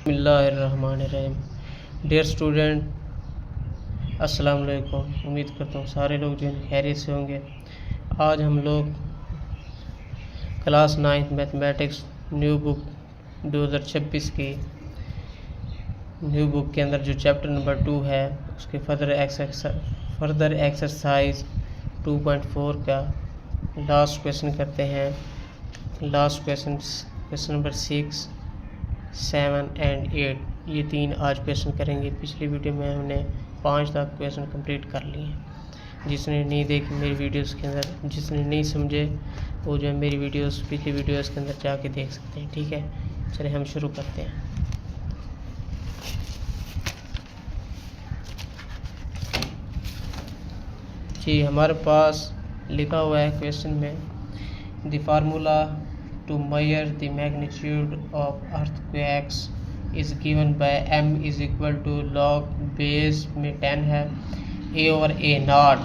बिस्मिल्लाहिर्रहमानिर्रहीम। Dear student, अस्सलाम वालेकुम। उम्मीद करता हूँ सारे लोग जो हैं खैरियत से होंगे। आज हम लोग क्लास 9 मैथमेटिक्स न्यू बुक 2026 की न्यू बुक के अंदर जो चैप्टर नंबर 2 है उसके फर्दर एक्सरसाइज 2.4 का लास्ट क्वेश्चन करते हैं। लास्ट क्वेश्चन नंबर 6, 7 एंड 8 ये 3 आज क्वेश्चन करेंगे। पिछली वीडियो में हमने 5 तक क्वेश्चन कंप्लीट कर लिए हैं। जिसने नहीं देखी मेरी वीडियोस के अंदर, जिसने नहीं समझे वो जो है मेरी वीडियोस पिछली वीडियोस के अंदर जाके देख सकते हैं। ठीक है, चलिए हम शुरू करते हैं। जी, हमारे पास लिखा हुआ है क्वेश्चन में, the formula to measure the magnitude of earthquakes is given by m is equal to log base में 10 है a over a naught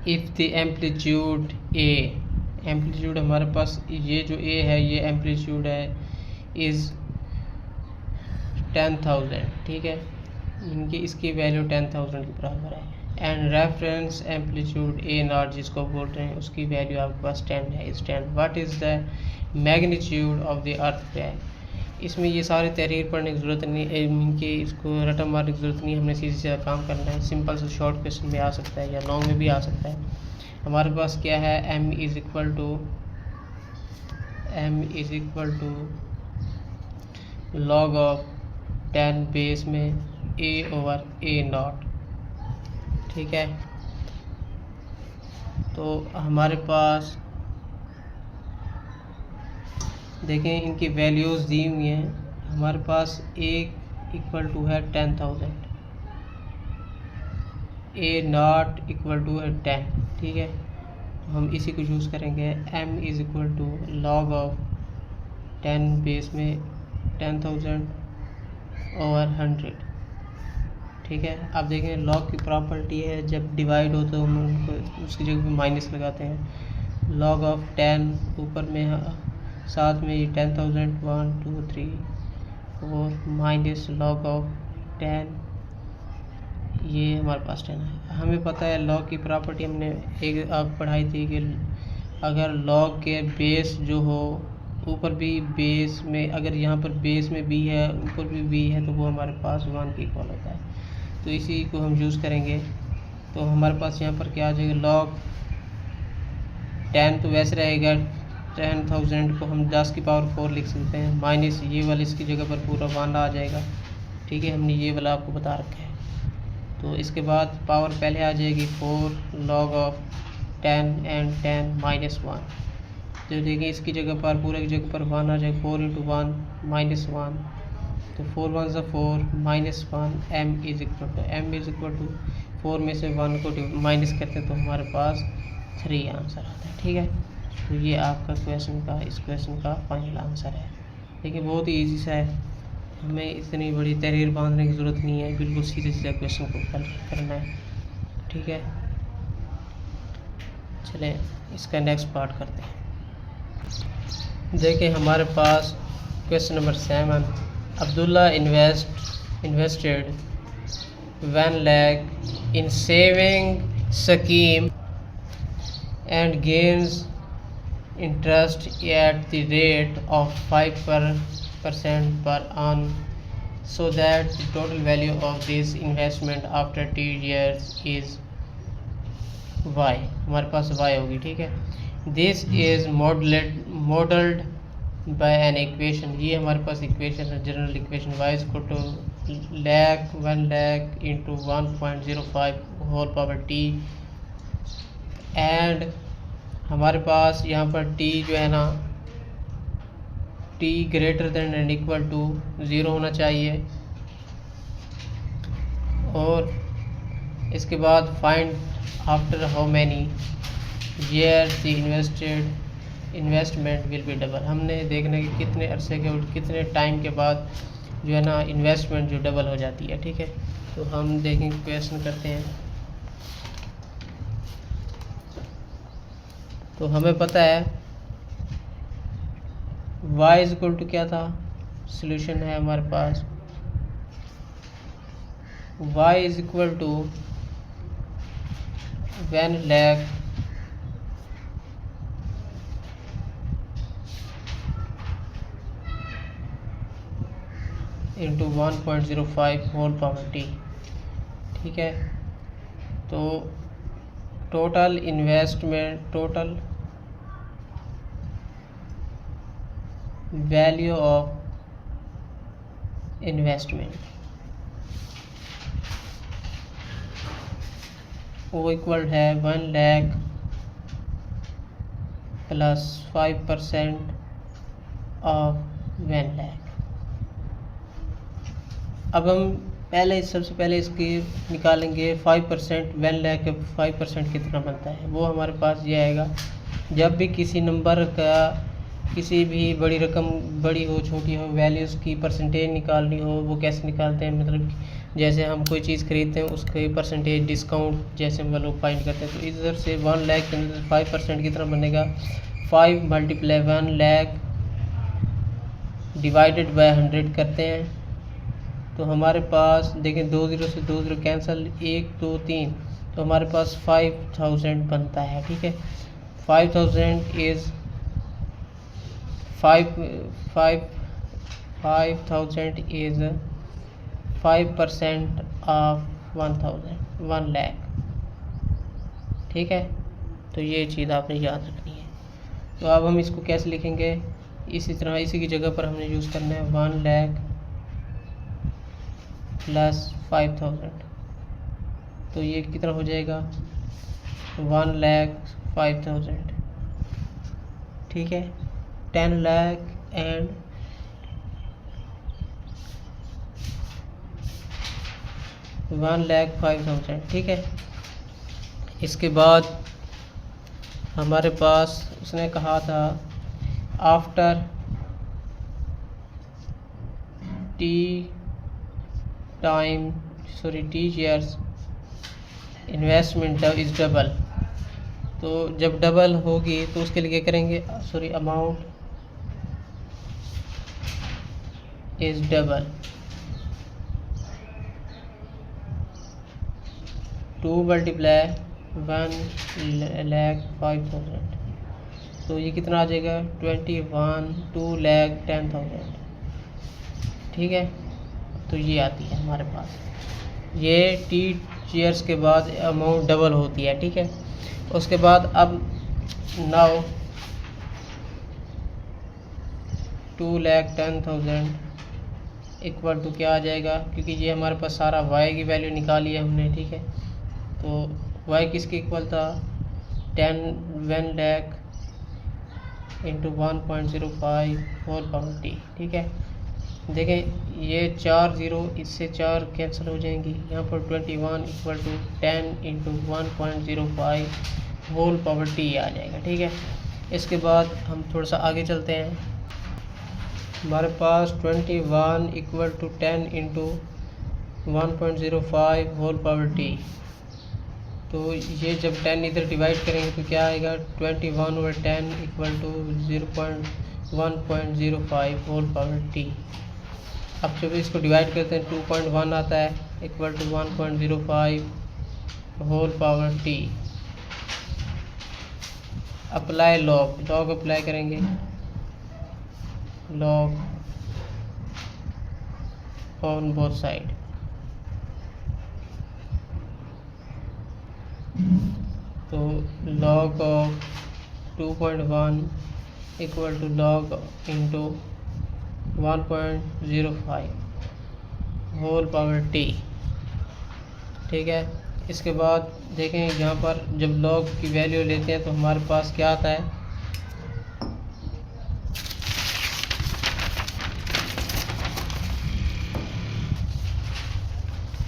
if the amplitude a, amplitude हमारे पास ये जो a है ये एम्पलीट्यूड है is 10,000। ठीक है, इनकी इसकी वैल्यू 10,000 के बराबर है। And reference amplitude A not जिसको बोल रहे हैं उसकी वैल्यू आपके पास 10 है, इस 10। What is the magnitude of the earthquake. इसमें ये सारी तहरीर पढ़ने की ज़रूरत नहीं है, इनकी इसको रटम मारने की ज़रूरत नहीं है। हमने सीधे सीधा काम करना है। सिंपल से शॉर्ट क्वेश्चन में आ सकता है या लॉन्ग में भी आ सकता है। हमारे पास क्या है, m is equal to log of 10 base में a ओवर a नॉट। ठीक है, तो हमारे पास देखें इनकी वैल्यूज़ दी हुई हैं। हमारे पास a इक्वल टू है 10,000, a नॉट इक्वल टू है 10। ठीक है, तो हम इसी को यूज़ करेंगे। m is equal to log of 10 base में 10,000 ओवर 100। ठीक है, आप देखें लॉग की प्रॉपर्टी है जब डिवाइड हो तो हम उनको उसकी जगह पे माइनस लगाते हैं। लॉग ऑफ 10 ऊपर में साथ में ये 10,000 1 2 3 4 माइनस लॉग ऑफ 10 ये हमारे पास 10 है। हमें पता है लॉग की प्रॉपर्टी हमने एक आप पढ़ाई थी कि अगर लॉग के बेस जो हो ऊपर भी बेस में, अगर यहाँ पर बेस में b है ऊपर भी b है तो वो हमारे पास 1 के इक्वल होता है। तो इसी को हम यूज़ करेंगे। तो हमारे पास यहाँ पर क्या आ जाएगा, लॉग 10 तो वैसे रहेगा 10,000 को हम 10 की पावर 4 लिख सकते हैं, माइनस ये वाला इसकी जगह पर पूरा 1 आ जाएगा। ठीक है, हमने ये वाला आपको बता रखा है। तो इसके बाद पावर पहले आ जाएगी 4 लॉग ऑफ 10 एंड 10 माइनस 1। तो देखिए इसकी जगह पर पूरे की जगह पर 1 आ जाएगा, 4 इंटू 1 माइनस 1, तो 4 1 ज़ा 4 minus 1। m is equal to 4 में से 1 को माइनस करते हैं तो हमारे पास 3 आंसर आता है। ठीक है, तो ये आपका इस क्वेश्चन का फाइनल आंसर है। देखिए बहुत ही ईजी सा है, हमें इतनी बड़ी तहरीर बांधने की ज़रूरत नहीं है, बिल्कुल सीधे सीधे क्वेश्चन को हल करना है। ठीक है, चलें इसका नेक्स्ट पार्ट करते हैं। देखिए हमारे पास question number 7, Abdullah invested 1 lakh in saving scheme and gains interest at the rate of 5% per annum, so that the total value of this investment after 2 years is y। हमारे पास y होगी। ठीक है, this is modeled by an equation। ये हमारे पास equation है, general equation y is equal to 1 lakh into 1.05 whole power t। And हमारे पास यहाँ पर t जो है ना t greater than and equal to 0 होना चाहिए। और इसके बाद find after how many years the investment will be double. हमने देखना है कि कितने अरसे के और कितने टाइम के बाद जो है ना इन्वेस्टमेंट जो डबल हो जाती है। ठीक है, तो हम देखेंगे क्वेश्चन करते हैं। तो हमें पता है y इज इक्वल टू क्या था, सोल्यूशन है हमारे पास y is equal to 1 lakh into 1.05 whole power t. ठीक है, तो total investment, total value of investment वो इक्वल है 1 लाख प्लस 5% ऑफ 1 लाख। अब हम सबसे पहले इसकी निकालेंगे 5%, 1 लाख का 5% कितना बनता है, वो हमारे पास ये आएगा। जब भी किसी नंबर का किसी भी बड़ी रकम, बड़ी हो छोटी हो, वैल्यूज़ की परसेंटेज निकालनी हो, वो कैसे निकालते हैं, मतलब जैसे हम कोई चीज़ खरीदते हैं उसके परसेंटेज डिस्काउंट जैसे हम लोग फाइंड करते हैं। तो इधर से 1 लाख के अंदर 5% कितना बनेगा, 5 × 1 लाख डिवाइडेड बाय 100 करते हैं। तो हमारे पास देखें 2 0 से 2 0 कैंसिल, 1 2 3, तो हमारे पास 5000 बनता है। ठीक है, 5000 इज़ 5000 इज़ 5% ऑफ 1 लाख। ठीक है, तो ये चीज़ आपने याद रखनी है। तो अब हम इसको कैसे लिखेंगे, इसी तरह इसी की जगह पर हमने यूज़ करना है 1 लाख प्लस 5000। तो ये कितना हो जाएगा, 1 लाख 5000। ठीक है, 10 लाख एंड 1 लाख 5000। ठीक है, इसके बाद हमारे पास उसने कहा था after T years investment is double. तो जब डबल होगी तो उसके लिए क्या करेंगे, अमाउंट इज़ डबल 2 × 1 लाख 5000। तो ये कितना आ जाएगा, 2 लाख 10,000। ठीक है, तो ये आती है हमारे पास, ये टी ईयर्स के बाद अमाउंट डबल होती है। ठीक है, उसके बाद अब नाउ 2 लाख 10,000 इक्वल टू क्या आ जाएगा, क्योंकि ये हमारे पास सारा वाई की वैल्यू निकाली है हमने। ठीक है, तो वाई किसके इक्वल था, 1 lakh into 1.05 whole power t. ठीक है, देखें ये 4 0 इससे 4 कैंसिल हो जाएंगी, यहाँ पर 21 equal to 10 into 1.05 whole power T आ जाएगा। ठीक है, इसके बाद हम थोड़ा सा आगे चलते हैं। हमारे पास 21 equal to 10 into 1.05 whole power t. तो ये जब 10 इधर डिवाइड करेंगे तो क्या आएगा, 21/10 equal to 1.05 whole power t. अब जब इसको डिवाइड करते हैं 2.1 आता है equal to 1.05 whole power t. Apply log apply करेंगे, लॉग ऑन बोथ साइड। तो log of 2.1 equal to log into 1.05 whole power t. ठीक है, इसके बाद देखें यहाँ पर जब लॉग की वैल्यू लेते हैं तो हमारे पास क्या आता है,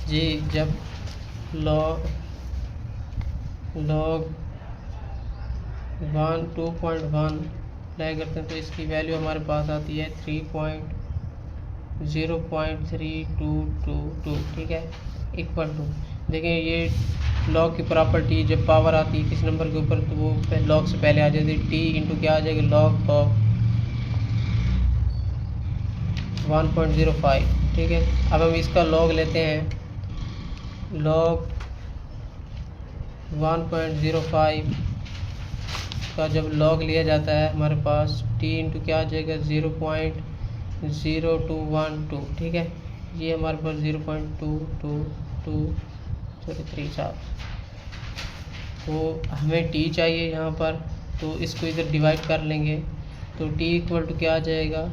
जी जब लॉग 2.1 अप्लाई करते हैं तो इसकी वैल्यू हमारे पास आती है 3.0.3222। ठीक है, इक्वल टू देखें ये लॉग की प्रॉपर्टी जब पावर आती है किसी नंबर के ऊपर तो वो लॉग से पहले आ जाती है, टी इंटू क्या आ जाएगा, लॉग ऑफ 1.05, ठीक है। अब हम इसका लॉग लेते हैं, लॉग 1.05 का जब लॉग लिया जाता है हमारे पास t इंटू क्या आ जाएगा 0.0212, ठीक है। ये हमारे पास 0.2223 तो हमें t चाहिए यहाँ पर, तो इसको इधर डिवाइड कर लेंगे तो t इक्वल टू क्या आ जाएगा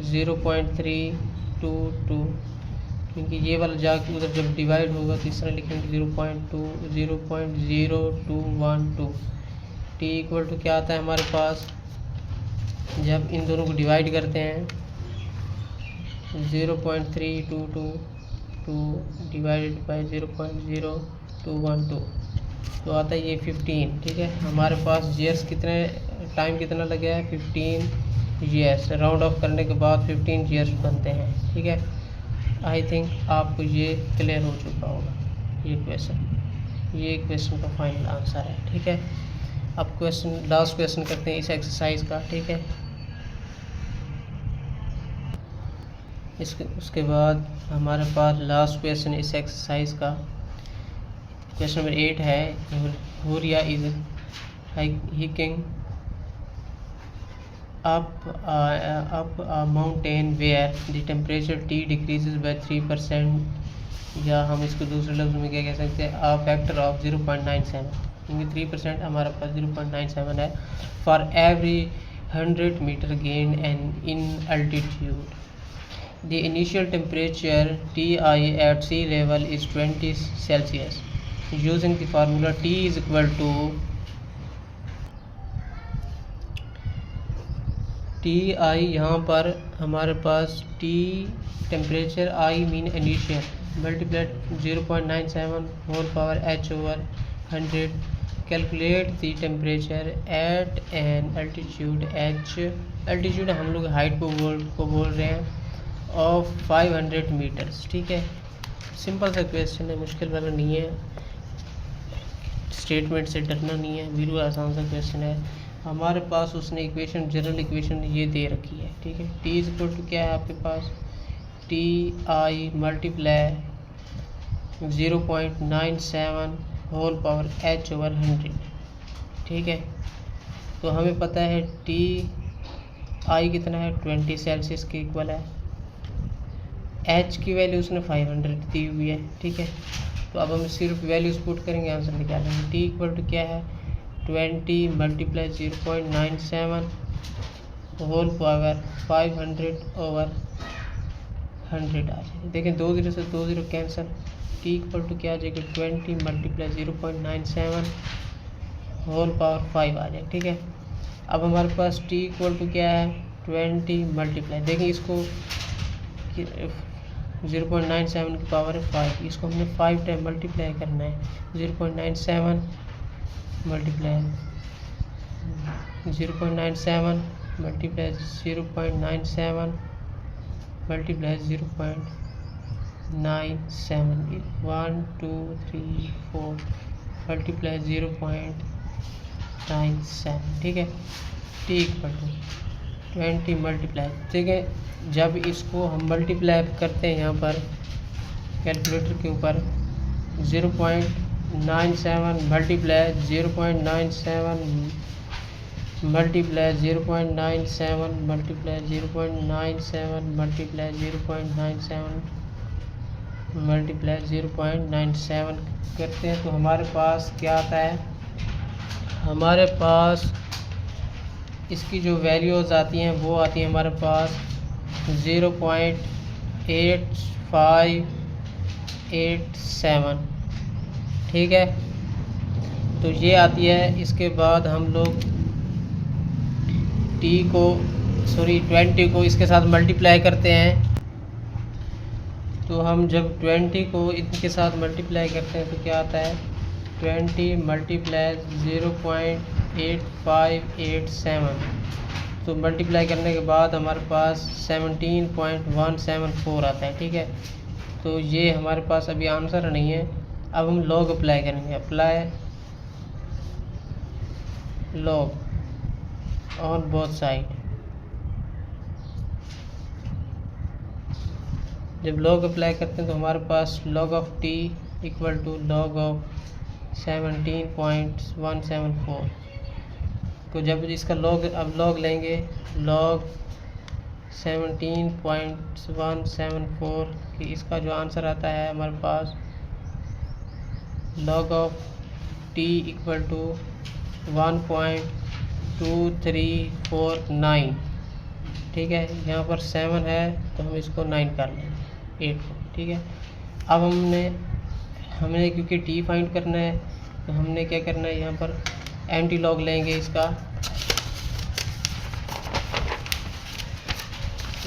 0.322, क्योंकि ये वाला जाके उधर जब डिवाइड होगा तो इस तरह लिखेंगे 0.0212। t इक्वल टू क्या आता है हमारे पास, जब इन दोनों को डिवाइड करते हैं 0.3222 डिवाइडेड बाई 0.0212 तो आता है ये 15, ठीक है। हमारे पास ईयर्स कितने, टाइम कितना लगा है 15 ईयर्स, राउंड ऑफ करने के बाद 15 ईयर्स बनते हैं, ठीक है। आई थिंक आपको ये क्लियर हो चुका होगा ये क्वेश्चन का फाइनल आंसर है, ठीक है। अब लास्ट क्वेश्चन करते हैं इस एक्सरसाइज का, ठीक है। उसके बाद हमारे पास लास्ट क्वेश्चन इस एक्सरसाइज का क्वेश्चन नंबर 8 है। Huriya is hiking up a mountain where the temperature T decreases by 3%, या हम इसको दूसरे लफ्ज़ में क्या कह सकते हैं, a factor of 0.97, क्योंकि 3% हमारे पास 0.97 है, for every 100 meter gain and in altitude. The initial temperature Ti at sea level is 20 Celsius. Using the formula T is equal to TI, यहाँ पर हमारे पास T temperature, I mean initial, multiplied 0.97 whole power h over 100. Calculate the temperature at an altitude h, altitude हम लोग height को बोल रहे हैं, ऑफ 500 मीटर्स, ठीक है। सिंपल सा क्वेश्चन है, मुश्किल वाला नहीं है, स्टेटमेंट से डरना नहीं है, बिल्कुल आसान सा क्वेश्चन है। हमारे पास उसने इक्वेशन, जनरल इक्वेशन ये दे रखी है, ठीक है। टी इज इक्वल टू क्या है आपके पास, T I multiply 0.97 whole power h over 100, ठीक है। तो हमें पता है टी आई कितना है 20 सेल्सियस के इक्वल है, h की वैल्यू उसने 500 दी हुई है, ठीक है। तो अब हम सिर्फ वैल्यूज पुट करेंगे, आंसर निकालेंगे। टी इक्वल टू क्या है 20 मल्टीप्लाई 0.97 होल पावर 500 ओवर 100 आ जाएगी। देखें 2 0 से 2 0 कैंसिल, टी इक्वल टू क्या आ जाएगा 20 मल्टीप्लाई 0.97 होल पावर 5 आ जाएगा, ठीक है। अब हमारे पास टी इक्वल टू क्या है 20 मल्टीप्लाई, देखें इसको 0.97 की पावर है 5, इसको हमने 5 टाइम मल्टीप्लाई करना है, 0.97 मल्टीप्लाई 0.97 मल्टीप्लाई 0.97 मल्टीप्लाई 0.97 1 2 3 4 मल्टीप्लाई 0.97, ठीक है। टी इक्वल टू 20 मल्टीप्लाई, ठीक है। जब इसको हम मल्टीप्लाई करते हैं यहाँ पर कैलकुलेटर के ऊपर 0.97 multiply 0.97 multiply 0.97 multiply 0.97 multiply 0.97 multiply 0.97 करते हैं तो हमारे पास क्या आता है, हमारे पास इसकी जो वैल्यूज़ आती हैं वो आती हैं हमारे पास 0.8587, ठीक है। तो ये आती है। इसके बाद हम लोग t को 20 को इसके साथ मल्टीप्लाई करते हैं, तो हम जब 20 को इनके साथ मल्टीप्लाई करते हैं तो क्या आता है 20 मल्टीप्लाई 0.8587, तो मल्टीप्लाई करने के बाद हमारे पास 17.174 आता है, ठीक है। तो ये हमारे पास अभी आंसर नहीं है। अब हम लॉग अप्लाई करेंगे, apply log on both side, जब लॉग अप्लाई करते हैं तो हमारे पास log of t equal to log of 17.174 को जब इसका अब लॉग लेंगे log 17.174 कि इसका जो आंसर आता है हमारे पास log of t equal to 1.2349। ठीक है, यहाँ पर 7 है तो हम इसको 9 कर लेंगे 8 को। ठीक है, अब हमने क्योंकि t फाइंड करना है तो हमने क्या करना है, यहाँ पर एंटी लॉग लेंगे इसका।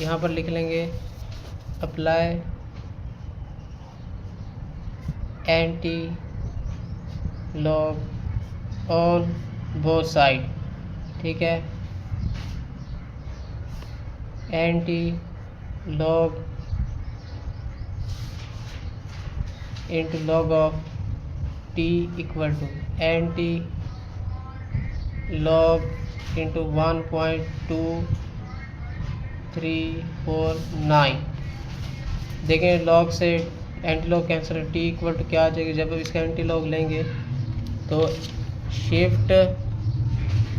यहाँ पर लिख लेंगे apply anti log on both side. ठीक है, anti log into log of t equal to anti log into 1.2349। देखें लॉग से एंटी लॉग कैंसिल है, t इक्वल टू क्या आ जाएगी। जब इसका एंटी लॉग लेंगे तो शिफ्ट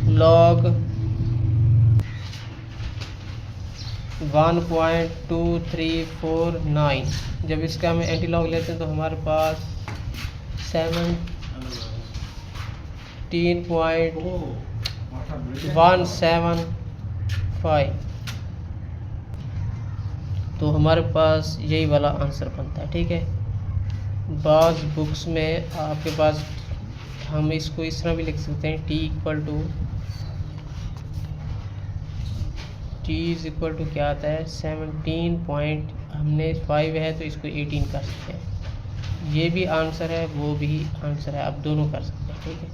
लॉग 1.2349। जब इसका हम एंटी लॉग लेते हैं तो हमारे पास 17.175 तो हमारे पास यही वाला आंसर बनता है। ठीक है, बाज़ बुक्स में आपके पास हम इसको इस तरह भी लिख सकते हैं t इक्वल टू क्या आता है 17 हमने 5 है तो इसको 18 कर सकते हैं। ये भी आंसर है, वो भी आंसर है, आप दोनों कर सकते हैं।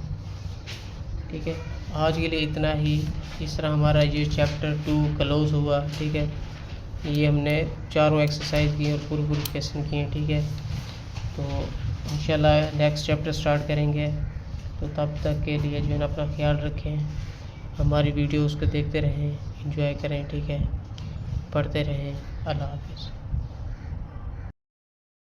ठीक है, आज के लिए इतना ही। इस तरह हमारा ये चैप्टर 2 क्लोज हुआ। ठीक है, ये हमने चारों एक्सरसाइज की और पूरे क्वेश्चन किए। ठीक है, तो इंशाल्लाह नेक्स्ट चैप्टर स्टार्ट करेंगे। तो तब तक के लिए जो है ना अपना ख्याल रखें, हमारी वीडियोस को देखते रहें, एंजॉय करें। ठीक है, पढ़ते रहें। अल्लाह हाफ़िज़।